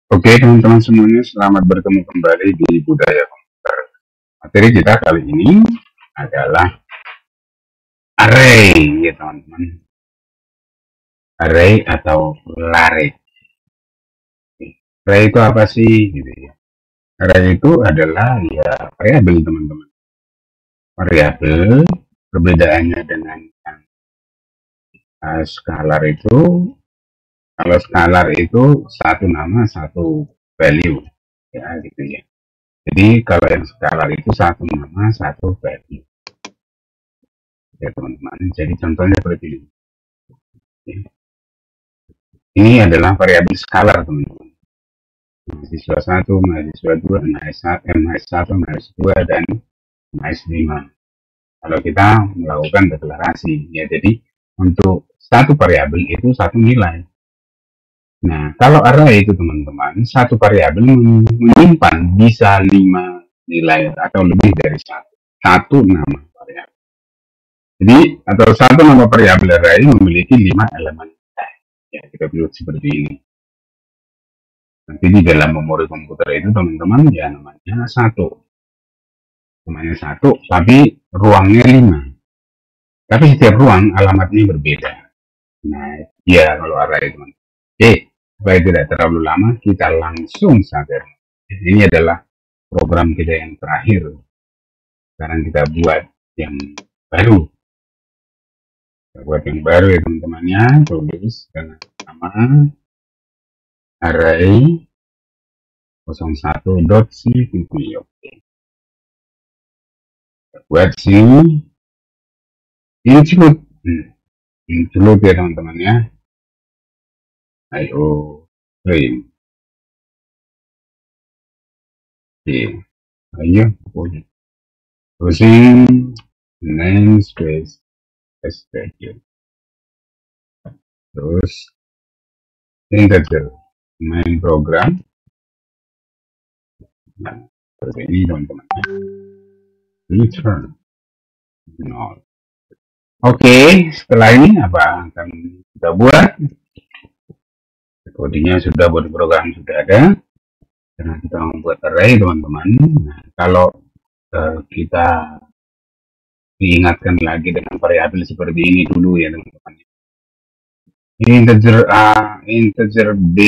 Oke, teman-teman semuanya, selamat bertemu kembali di Budaya Komputer. Materi kita kali ini adalah array, ya teman-teman. Array atau lare. Array itu apa sih? Gitu ya. Array itu adalah ya variabel, teman-teman. Variabel perbedaannya dengan skalar itu, kalau skalar itu satu nama satu value, ya gitu ya. Jadi kalau yang skalar itu satu nama satu value. Ya teman-teman, jadi contohnya seperti ini. Ini adalah variabel skalar teman-teman. Mahasiswa 1, mahasiswa 2, mahasiswa 1, mahasiswa 2, dan mahasiswa 5. Kalau kita melakukan deklarasi, ya jadi untuk satu variabel itu satu nilai. Nah, kalau array itu teman-teman, satu variabel menyimpan bisa 5 nilai atau lebih dari satu nama variabel. Jadi, atau satu nama variabel array memiliki 5 elemen. Ya, kita buat seperti ini. Nanti di dalam memori komputer itu teman-teman ya namanya satu, tapi ruangnya 5. Tapi setiap ruang alamatnya berbeda. Nah, ya kalau array teman. Supaya tidak terlalu lama, kita langsung saja. Ini adalah program kita yang terakhir. Sekarang kita buat yang baru. Kita buat yang baru ya teman-temannya. Tulis dengan nama array 01.cpp. Oke. Buat sini include include ya teman-teman ya. Ayo frame. Oke. Ayo punya. Terusin namespace stdio. Terus integer main program. Nah, seperti ini teman-teman. Return 0. Oke, setelah ini apa akan kita buat? Kodenya sudah, body program sudah ada. Karena kita membuat array teman-teman. Nah, kalau kita diingatkan lagi dengan variabel seperti ini dulu ya teman-teman. Integer A, integer B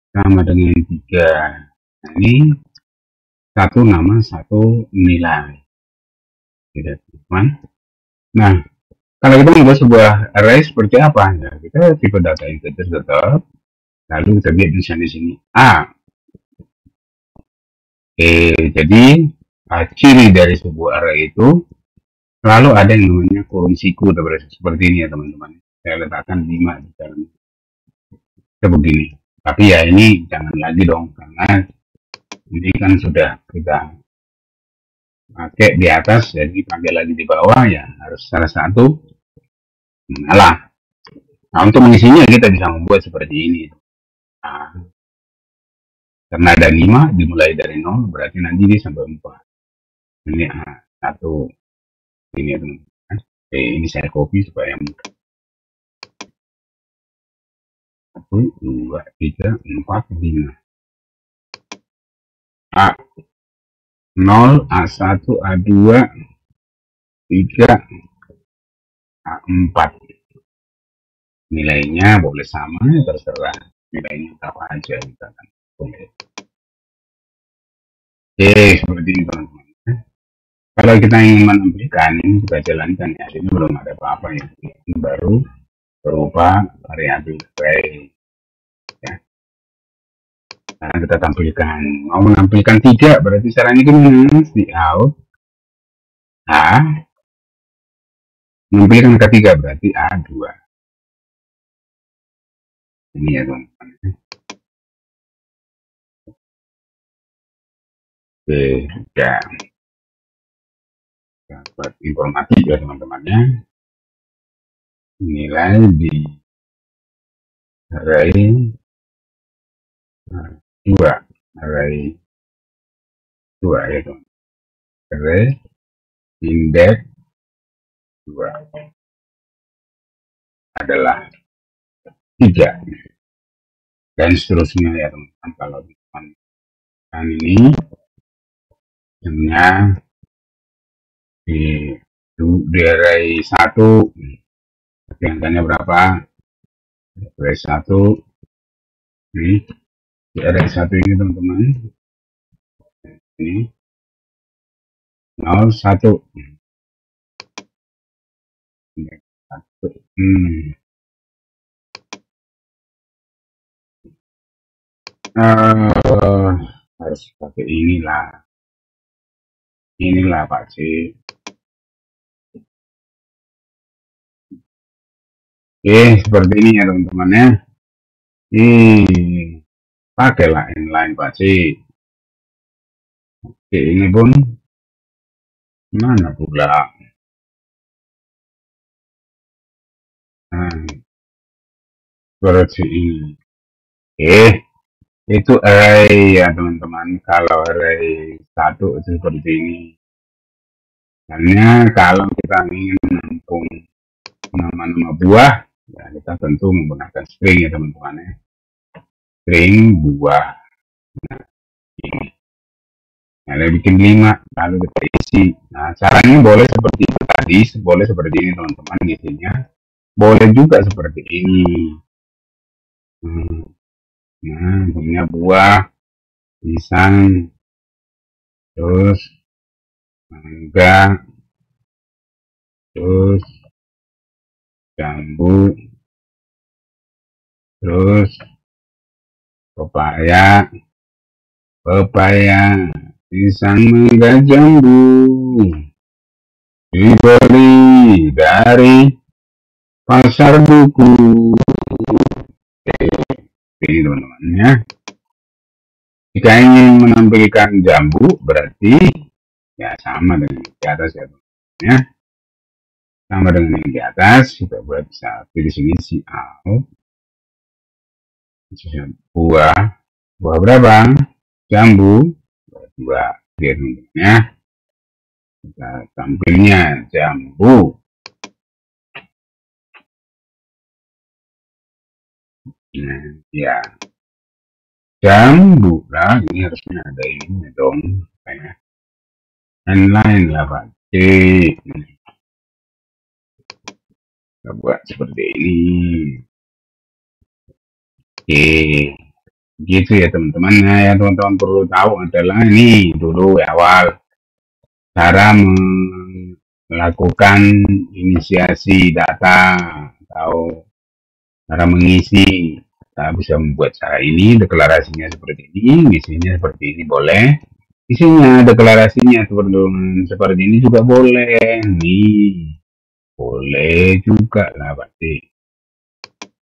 sama dengan 3. Nah, ini satu nama satu nilai. Gitu, teman. Nah, kalau kita membuat sebuah array seperti apa? Ya, kita tipe data integer tetap. Lalu kita lihat di sini A. Jadi ciri dari sebuah array itu selalu ada yang namanya kolom siku seperti ini ya teman-teman. Saya letakkan 5 di dalam begini. Tapi ya ini jangan lagi dong, karena ini kan sudah kita pakai di atas, jadi pakai lagi di bawah ya harus salah satu ngalah. Nah, untuk mengisinya kita bisa membuat seperti ini. Nah, karena ada 5 dimulai dari 0 berarti nanti dia sampai 4. Ini satu ini teman-teman. Ini saya copy supaya mudah. 1, 2, 3, 4, 5. A 0, A1, A2, 3, A4. Nilainya boleh sama, terserah. Nilainya apa aja misalkan. Boleh. Oke, seperti ini teman-teman. Kalau kita ingin menampilkan, ini kita jalankan ya. Ini belum ada apa-apa ya. Ini baru berupa variabel array. Ya. Sekarang kita tampilkan. Mau menampilkan 3, berarti caranya gimana? Di out A. Menampilkan ketiga berarti A2. Ini ya teman-teman. Oke, ya. Buat informasi ya teman-temannya. Nilai di array 2. Array 2 ya teman. Array index 2 adalah 3. dan seterusnya ya teman-teman. Kalau teman ini jamnya di array 1, angkanya berapa? Array 1 ini, di array 1 ini teman-teman, ini 0 1 harus pakai inilah Pak C. Oke, seperti ini ya teman-teman ya. Ini pakailah inline Pak C. Oke, ini pun mana pula? Nah, seperti ini. Oke, itu array ya teman-teman. Kalau array 1 itu seperti ini. Hanya kalau kita ingin menampung nama-nama buah, ya kita tentu menggunakan string ya teman-teman ya. String buah. Nah, ini. Nah, bikin 5, lalu kita isi. Nah, caranya boleh seperti itu tadi, boleh seperti ini teman-teman isinya. Boleh juga seperti ini. Nah, punya buah, pisang, terus mangga, terus jambu, terus pepaya, pisang, mangga, jambu, dibeli dari pasar buku. Ini teman-teman ya. Jika ingin menampilkan jambu berarti ya sama dengan di atas ya teman-teman ya. Sama dengan yang di atas, kita buat bisa pilih sini si out. Buah berapa? Jambu, dua, ya. Kita tampilnya jambu. Nah, ya. Jambu lah, ini harusnya ada ini dong, kayak inline lah Pak. Kita buat seperti ini. Oke, gitu ya teman-teman. Nah, yang teman-teman perlu tahu adalah ini dulu awal cara melakukan inisiasi data atau cara mengisi. Kita bisa membuat cara ini, deklarasinya seperti ini, isinya seperti ini boleh. Isinya deklarasinya seperti ini juga boleh. Nih, boleh juga lah pasti.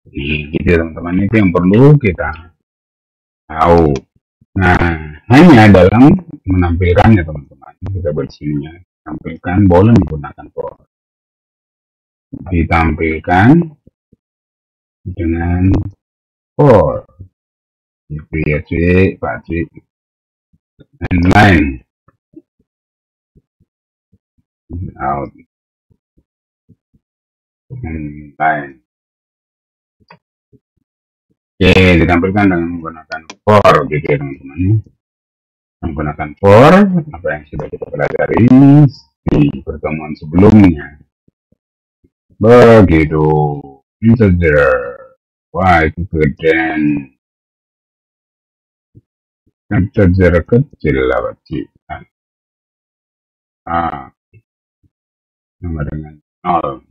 Gitu teman-teman, itu yang perlu kita tahu. Nah, hanya dalam menampilkannya teman-teman, kita buat sininya, tampilkan boleh menggunakan for. Ditampilkan dengan for. Itu ya cik, Pak cik. Inline. Out. Inline. Oke, ditampilkan dengan menggunakan for gitu ya teman-teman. Menggunakan for, apa yang sudah kita pelajari di pertemuan sebelumnya. Begitu. Integer. Wah, itu keren. Integer kecil lah, Pak. Sama dengan 0.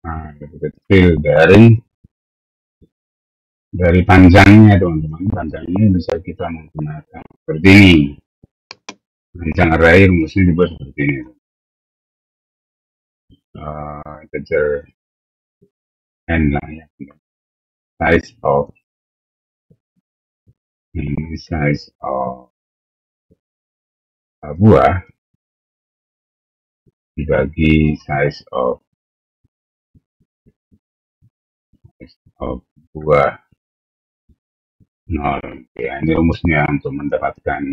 Nah, lebih kecil dari panjangnya teman-teman. Panjangnya bisa kita menggunakan seperti ini. Panjang array rumusnya dibuat seperti ini. Integer n lah ya. Size of buah dibagi size of buah 0. Ya, ini rumusnya untuk mendapatkan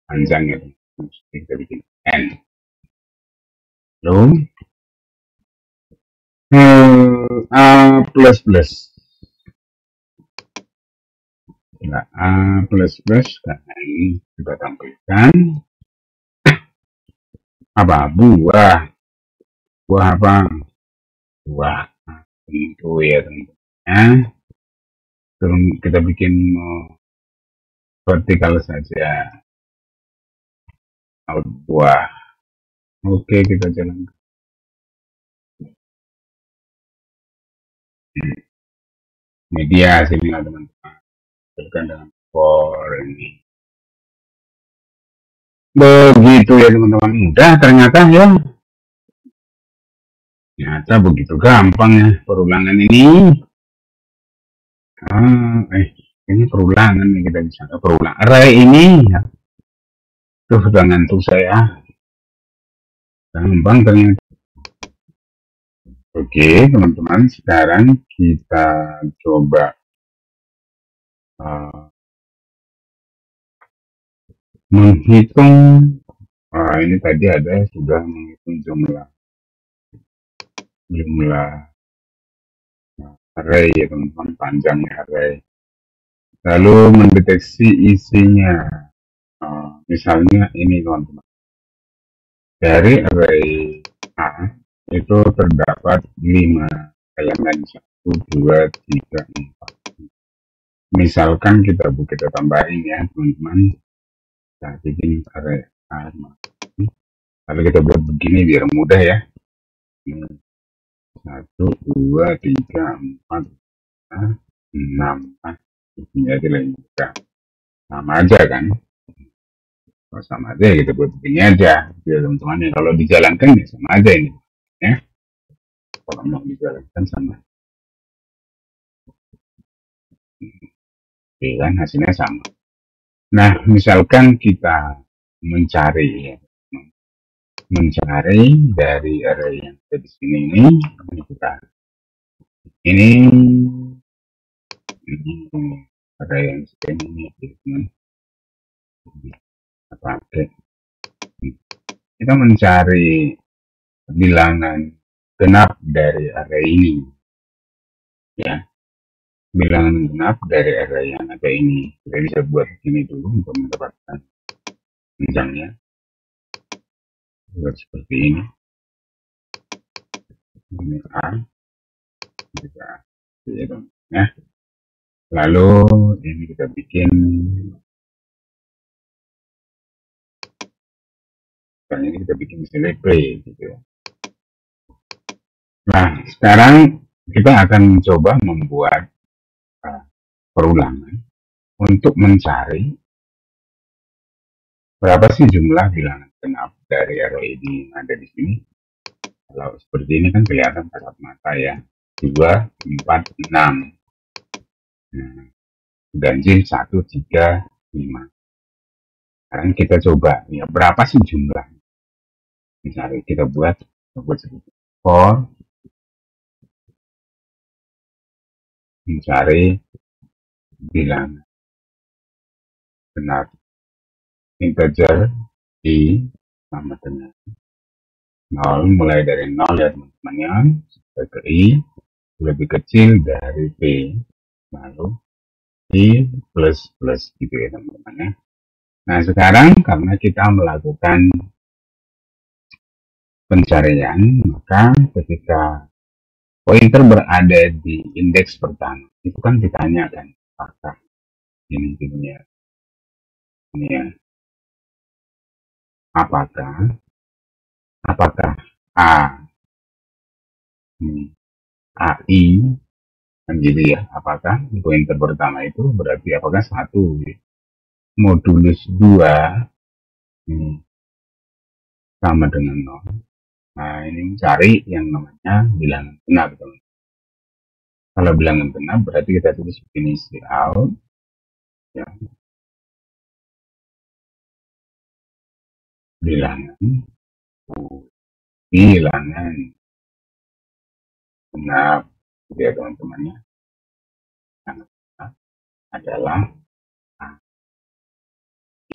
panjangnya. Kita bikin n. Lalu A++. Bila A plus plus, karena ini kita tampilkan apa? Buah. Buah apa? Buah. Nah, tentu ya tentunya. Terus kita bikin vertikal saja. Out buah. Oke, kita jalankan. Media hasilnya teman-teman. Tekan dengan for ini. Begitu ya teman-teman. Mudah ternyata ya. Ternyata begitu gampang ya perulangan ini. Ini perulangan nih kita bisa. Perulangan. Array ini ya. Tuh sudah ngantuk saya. Gampang ternyata. Oke teman-teman. Sekarang kita coba menghitung. Ini tadi ada sudah menghitung jumlah array ya teman-teman, panjangnya array. Lalu mendeteksi isinya. Misalnya ini teman-teman. Dari array A itu terdapat 5 elemen 1, 2, 3, 4. Misalkan kita tambahin ya teman-teman. Kita bikin array A. Lalu kita buat begini biar mudah ya. 1, 2, 3, 4, 6. Ini aja lah juga. Sama aja kan. Kalau sama aja kita buat begini aja. Ya teman-teman ya. Kalau dijalankan ya sama aja ini. Ya. Kalau mau dijalankan sama. Oke kan hasilnya sama. Nah misalkan kita mencari ya. Mencari dari array yang ada di sini ini array yang segini ini pakai kita mencari bilangan genap dari array ini ya, bilangan genap dari array yang ada ini. Kita bisa buat ini dulu untuk mendapatkan panjangnya. Buat seperti ini. Ini A, juga ya. Lalu ini kita bikin, ini kita bikin sini play gitu ya. Nah sekarang kita akan coba membuat perulangan untuk mencari berapa sih jumlah bilangan genap dari array ini yang ada di sini. Kalau seperti ini kan kelihatan kasat mata ya. 2, 4, 6. Ganjil 1, 3, 5. Sekarang kita coba ya berapa sih jumlah. Misalnya kita buat for mencari bilangan genap integer i sama dengan 0, mulai dari 0 ya teman-teman ya, sampai ke i lebih kecil dari p, lalu i plus plus gitu ya teman-teman ya. Nah sekarang karena kita melakukan pencarian, maka ketika pointer berada di indeks pertama itu kan ditanyakan apakah ini ya, apakah A AI kan gitu ya, apakah pointer pertama itu berarti apakah 1 modulus 2 sama dengan 0. Nah ini mencari yang namanya bilangan genap teman. Kalau bilangan genap berarti kita tulis begini out ya, bilangan genap ya teman-temannya adalah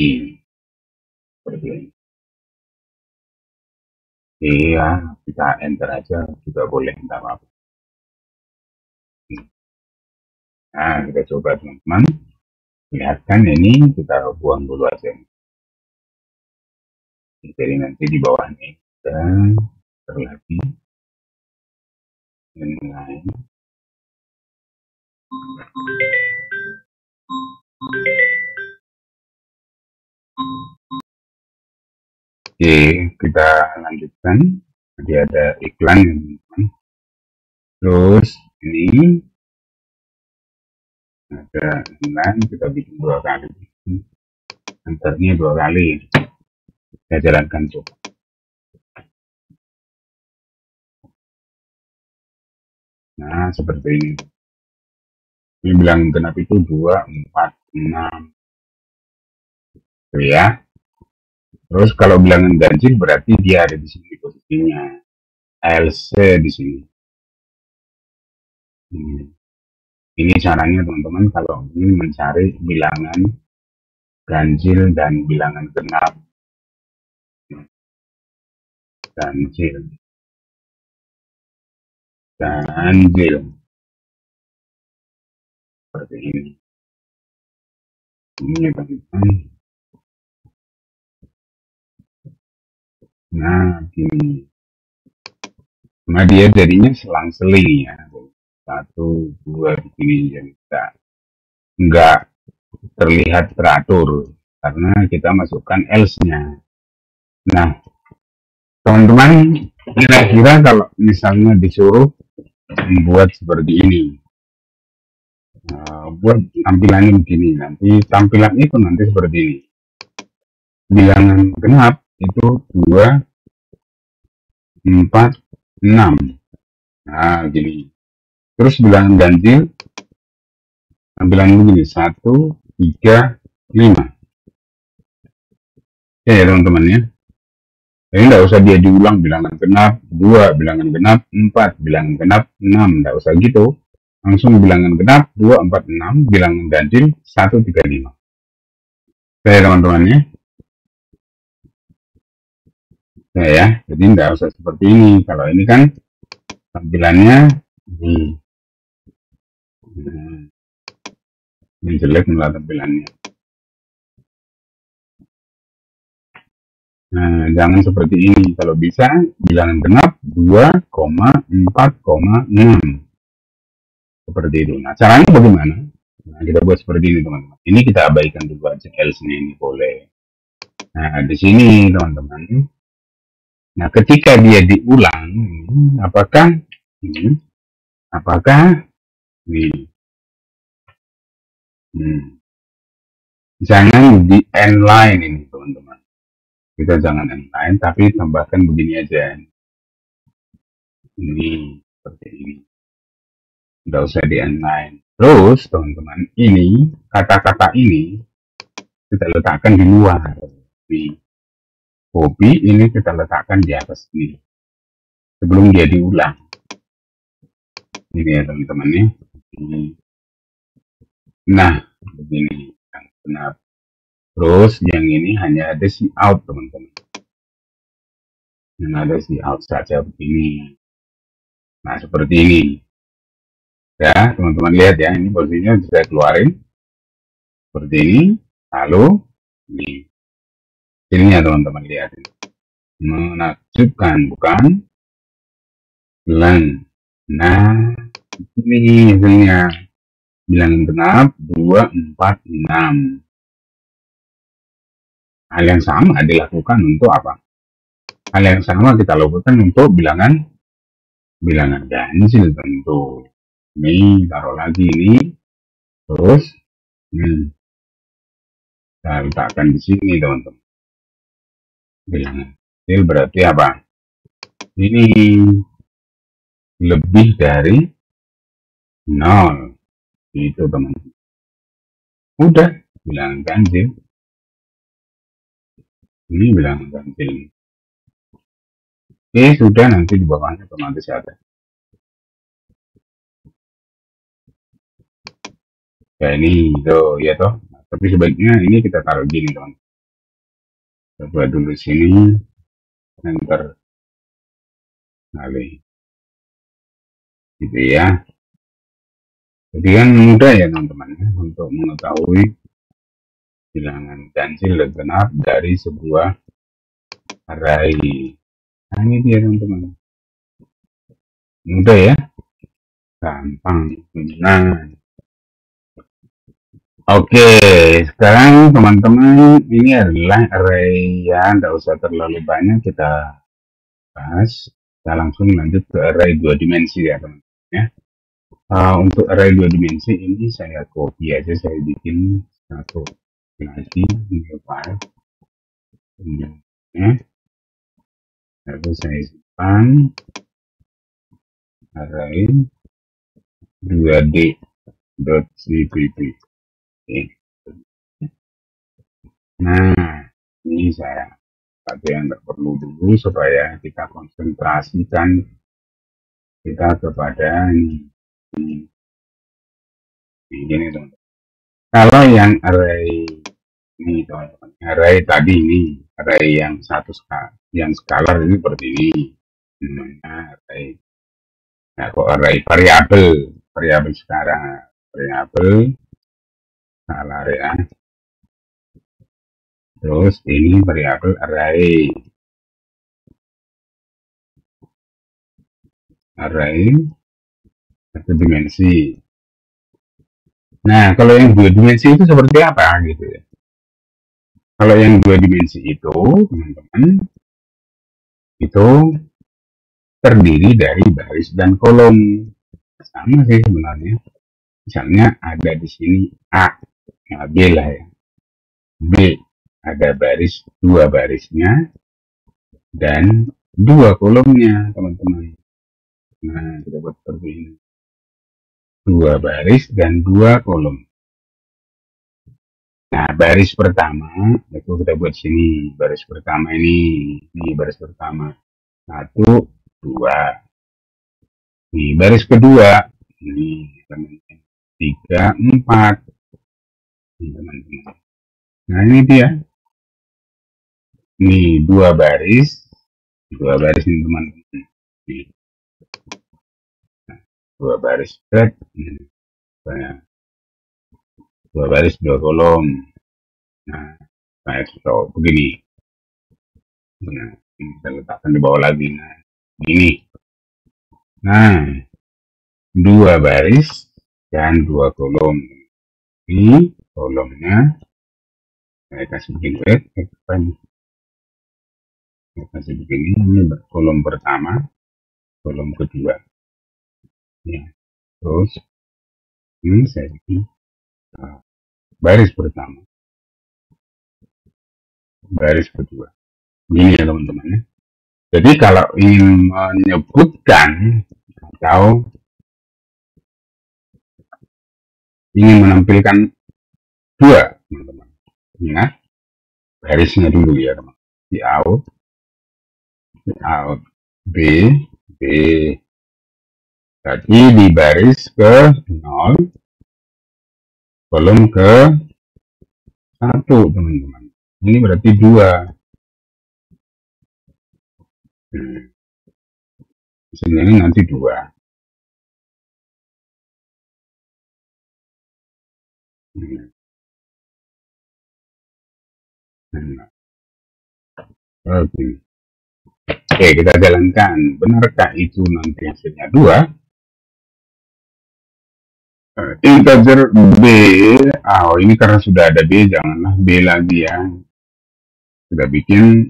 I seperti ini. Iya, kita enter aja juga boleh, tidak apa-apa. Nah, kita coba teman-teman. Lihat kan ini kita buang dulu aja. Jadi nanti di bawahnya kita terlagi dan lain. Oke, kita lanjutkan. Jadi ada iklan ya, teman-teman. Terus ini ada iklan, kita bikin 2 kali. Antarnya 2 kali. Saya jalankan tuh. Nah, seperti ini. Ini bilangan genap itu 2, 4, 6. Tuh ya. Terus kalau bilangan ganjil berarti dia ada di sini posisinya. LC di sini. Ini caranya teman-teman kalau ingin mencari bilangan ganjil dan bilangan genap. Ganjil. Ganjil. Seperti ini. Ini teman-teman. Nah, gini. Nah, dia jadinya selang-seling ya. 1, 2 begini jadi enggak terlihat teratur karena kita masukkan else-nya. Nah, teman-teman kira-kira kalau misalnya disuruh membuat seperti ini, buat tampilannya begini, nanti tampilannya itu nanti seperti ini. Bilangan genap itu 2, 4, 6. Nah, gini. Terus bilangan ganjil tampilannya begini, 1, 3, 5. Ya, teman-teman ya. Jadi nggak usah dia diulang bilangan genap 2, bilangan genap 4, bilangan genap 6. Nggak usah gitu. Langsung bilangan genap 2, 4, 6, bilangan ganjil 1, 3, 5. Oke teman-teman ya. Nah ya, jadi nggak usah seperti ini. Kalau ini kan tampilannya ini jelek malah tampilannya. Nah, jangan seperti ini. Kalau bisa bilangan genap 2,4,6. Seperti itu. Nah, caranya bagaimana? Nah, kita buat seperti ini, teman-teman. Ini kita abaikan dulu aja else-nya ini boleh. Nah, di sini, teman-teman. Nah, ketika dia diulang, apakah nih, jangan di end line ini, teman-teman. Kita jangan end line, tapi tambahkan begini aja. Ini seperti ini. Tidak usah di end line. Terus, teman-teman, ini kata-kata ini kita letakkan di luar. Di copy ini kita letakkan di atas ini sebelum dia diulang. Ini ya teman-teman ya. Nah, begini yang benar. Terus yang ini hanya ada si out teman-teman. Yang ada si out saja begini. Nah seperti ini. Ya teman-teman lihat ya, ini posisinya bisa keluarin seperti ini. Lalu ini. Ini ya teman-teman lihat. Menakjubkan bukan? Nah ini hasilnya. Bilangan genap 2, 4, 6. Hal yang sama dilakukan untuk apa? Hal yang sama kita lakukan untuk bilangan ganjil tentu. Ini taruh lagi ini, terus kita letakkan di sini teman-teman. Bilangan ganjil berarti apa? Ini lebih dari 0. Itu teman-teman. Udah bilangan ganjil. Ini bilangan ganjil. Oke, sudah, nanti di bawahnya otomatis ada. Ya ini tuh ya toh. Nah, tapi sebaiknya ini kita taruh gini teman. Kita buat dulu sini. Enter. Kali. Gitu ya. Jadi kan mudah ya teman-teman untuk mengetahui bilangan ganjil dan genap dari sebuah array. Nah, ini dia teman-teman. Mudah ya, gampang. Nah, oke, sekarang teman-teman ini adalah array ya, nggak usah terlalu banyak kita bahas. Kita langsung lanjut ke array 2 dimensi ya teman-teman ya. Untuk array 2 dimensi ini saya copy aja, saya bikin satu lagi new file ya. Lalu saya simpan array 2d.cpp. Oke. Nah, ini saya pakai yang nggak perlu dulu supaya kita konsentrasikan kita kepada ini teman-teman. Kalau yang array ini teman-teman, array tadi ini, array yang yang skalar ini seperti ini, namanya array. Nah, kok array variabel sekarang, variabel skalar ya. Terus ini variabel array satu dimensi. Nah, kalau yang 2 dimensi itu seperti apa gitu ya? Kalau yang 2 dimensi itu, teman-teman, itu terdiri dari baris dan kolom. Sama sih sebenarnya. Misalnya ada di sini A, nah B lah ya. B ada dua barisnya dan dua kolomnya, teman-teman. Nah, kita buat seperti ini. Dua baris dan dua kolom. Nah, baris pertama itu kita buat sini. Baris pertama ini baris pertama. 1, 2. Ini baris kedua. Ini teman-teman. 3, 4. Ini teman-teman. Nah, ini dia. Ini dua baris ini teman-teman. Nah, dua baris thread. Dua baris, dua kolom. Nah, begini. Nah, ini kita letakkan di bawah lagi. Nah, ini. Nah, dua baris dan dua kolom. Ini kolomnya saya kasih begini, saya kasih begini. Ini kolom pertama, kolom kedua. Ya, terus ini saya bikin baris pertama, baris kedua. Begini ya teman-teman ya. Jadi kalau ingin menyebutkan atau ingin menampilkan dua, teman-teman, ingat barisnya dulu ya teman. Di out B, tadi di baris ke 0, kolom ke 1 teman-teman. Ini berarti 2. Ini nanti 2. Oke, kita jalankan. Benarkah itu nanti hasilnya 2? Integer B. Ini karena sudah ada B, janganlah B lagi ya. Sudah bikin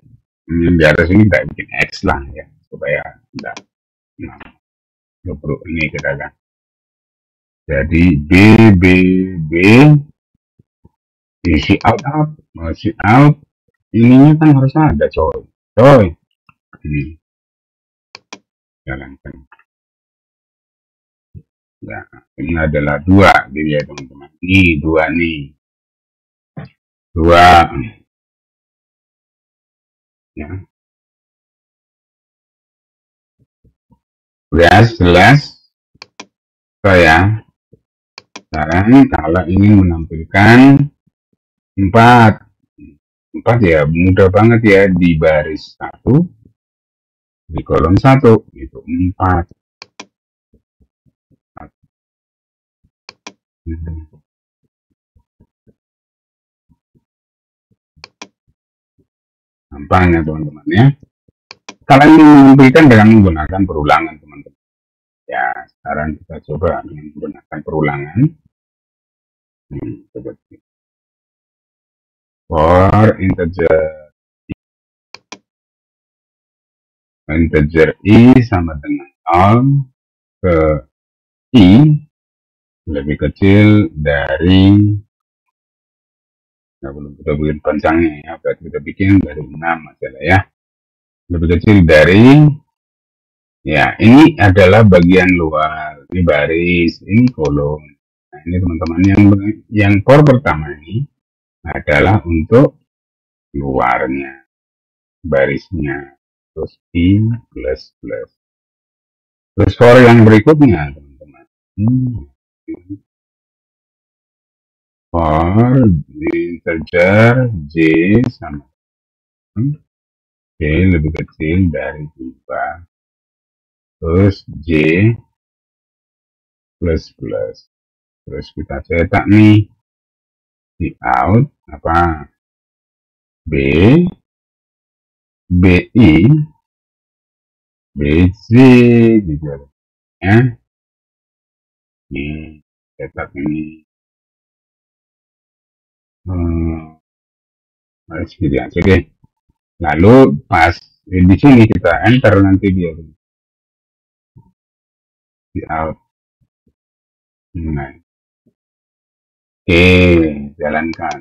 di atas ini kita bikin X lah ya, supaya tidak. Nah, ini kita kan. Jadi B isi out ininya kan harus ada coy ini jalankan ya. Ini adalah 2 gitu ya teman-teman. Ini 2 nih, 2 ya. Jelas saya. Sekarang kalau ingin menampilkan 4 ya mudah banget ya, di baris 1 di kolom 1 itu 4. Gampang ya teman-teman ya. Kalian mengumpulkan dengan menggunakan perulangan teman-teman. Ya, sekarang kita coba dengan menggunakan perulangan. Coba. For integer i sama dengan 0 ke i lebih kecil dari, nggak belum kita bikin panjangnya ya, berarti kita bikin dari 6 aja ya, lebih kecil dari, ya ini adalah bagian luar, ini baris, ini kolom. Nah ini teman-teman, yang for pertama ini adalah untuk luarnya, barisnya, terus i plus plus. Terus for yang berikutnya teman-teman, for integer j sama j lebih kecil dari 2, terus j plus plus. Terus kita cetak nih di out apa, b, bi, bc gitu ya. Ini cetak ini segini aja deh. Lalu pas di sini kita enter nanti dia di out. Nah, oke, jalankan.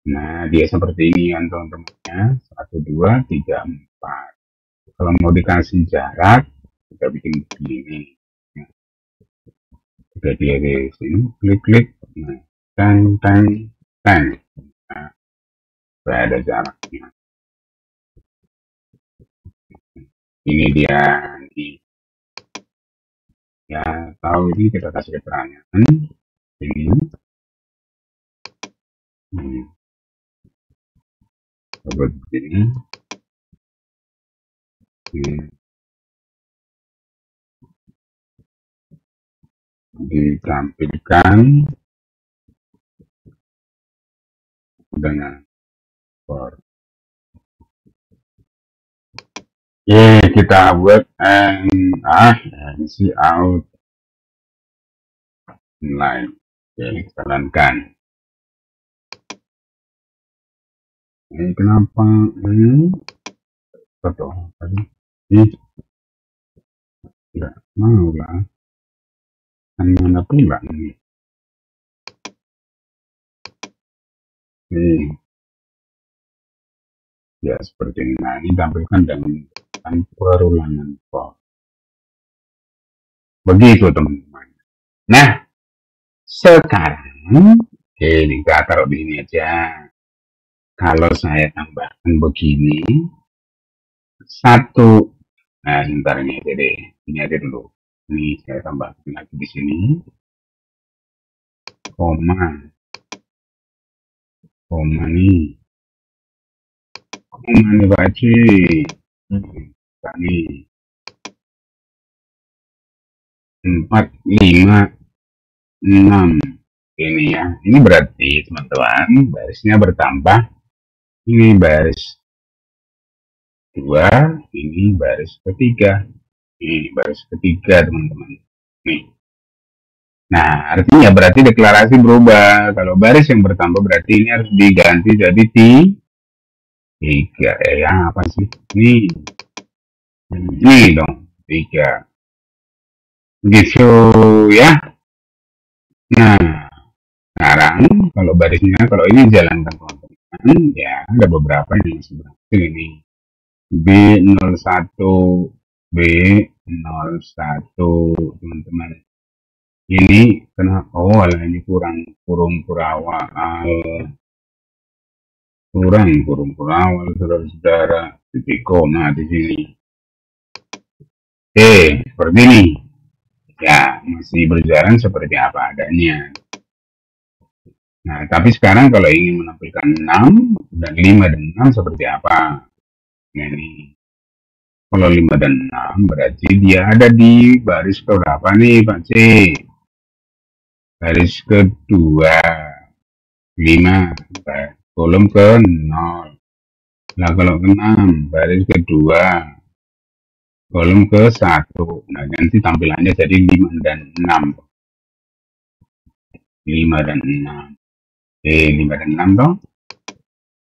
Nah, dia seperti ini kan teman-temannya. 1, 2, 3, 4. Kalau mau dikasih jarak, kita bikin begini. Nah, kita dia di sini, klik-klik. Nah, tang, tang, tang. Nah, ada jaraknya. Ini dia. Ya, tahu ini kita kasih keterangan. Ini. Coba begini. Ditampilkan dengan for. Kita buat isi out line. Oke, jalankan. Ini kenapa betul tadi tidak mau lah, kan mana pula ini. Ya seperti ini. Nah, ini tampilkan dengan perulangan for. Begitu teman-teman. Nah, sekarang ini kita taruh di sini aja. Kalau saya tambahkan begini, 1, nah sebentar ini aja deh, ini aja dulu. Ini saya tambahkan lagi di sini, koma nih, Pak Haji, ini 4, 5, 6 ini ya. Ini berarti teman-teman barisnya bertambah. Ini baris 2, ini baris ketiga. Ini baris ketiga teman-teman. Nih. Nah, artinya berarti deklarasi berubah. Kalau baris yang bertambah berarti ini harus diganti jadi 3. Ya, apa sih? Ini dong, 3. Gitu ya. Nah, sekarang kalau barisnya, kalau ini jalankan teman-teman, ya ada beberapa yang masih berhasil ini. B01, B01 teman-teman. Ini kenapa? Oh, ini kurang kurang saudara-saudara, titik koma di sini. Seperti ini. Ya, masih berjalan seperti apa adanya. Nah, tapi sekarang kalau ingin menampilkan 6 dan 5 dan 6 seperti apa? Nah, ini. Kalau 5 dan 6 berarti dia ada di baris keberapa nih, Pak C? Baris kedua. 5, kolom ke 0. Nah, kalau ke 6, baris kedua, kolom ke 1. Nah, nanti tampilannya jadi 5 dan 6. 5 dan 6. 5 dan 6 dong.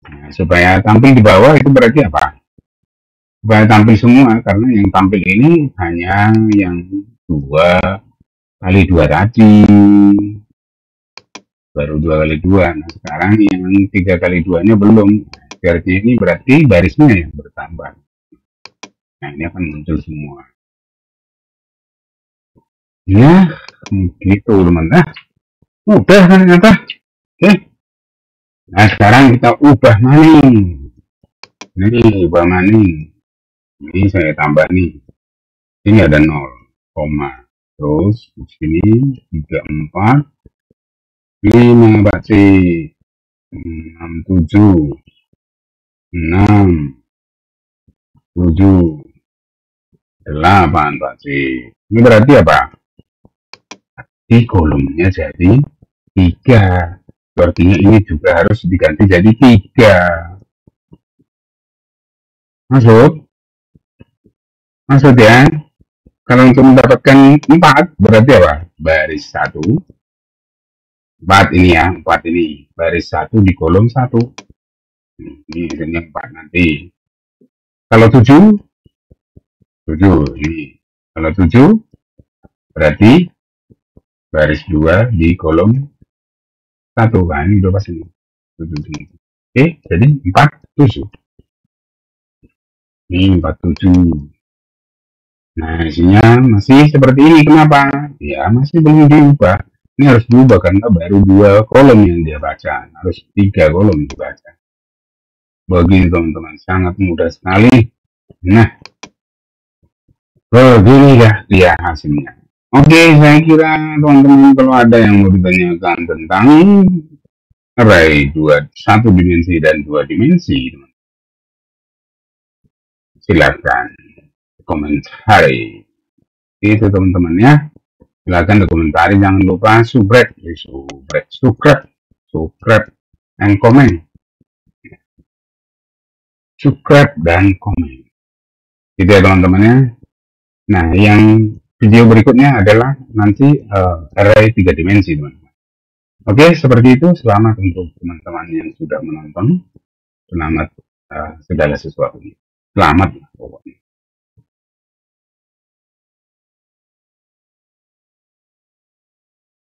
Nah, supaya tampil di bawah itu berarti apa? Supaya tampil semua, karena yang tampil ini hanya yang 2 kali 2 tadi. Baru 2 kali 2. Nah, sekarang yang 3 kali 2-nya belum. Artinya ini berarti barisnya yang bertambah. Nah, ini akan muncul semua. Ya, gitu teman-teman. Udah ternyata. Oke. Nah, sekarang kita ubah maning. Ini ubah maning. Ini saya tambah nih. Ini ada 0, koma. Terus di sini 3, 4, 5 Pak C. 6, 7, 6, 7, 8 Pak C. Ini berarti apa? Di kolomnya jadi 3. Artinya ini juga harus diganti jadi 3. Masuk? Maksud ya? Kalau untuk mendapatkan 4, berarti apa? Baris 1. 4 ini ya, 4 ini. Baris 1 di kolom 1. Ini hasilnya 4 nanti. Kalau 7, 7 ini. Kalau 7, berarti baris 2 di kolom 1. Nah, ini udah pas ini. 7, 7. Oke, jadi 4, 7. Ini 4, 7. Nah, isinya masih seperti ini. Kenapa? Ya, masih belum diubah. Ini harus diubah karena baru 2 kolom yang dia baca. Harus 3 kolom dibaca. Begini teman-teman, sangat mudah sekali. Nah, begini ya dia hasilnya. Oke, saya kira teman-teman kalau ada yang mau ditanyakan tentang array 1 dimensi dan 2 dimensi, silakan komentari. Itu teman-teman ya. Silakan komentari, jangan lupa subscribe, and comment. Subscribe dan komen. Gitu ya teman-teman ya. Nah, yang video berikutnya adalah nanti array 3 dimensi teman-teman. Oke, seperti itu. Selamat untuk teman-teman yang sudah menonton. Selamat segala sesuatunya. Selamat pokoknya.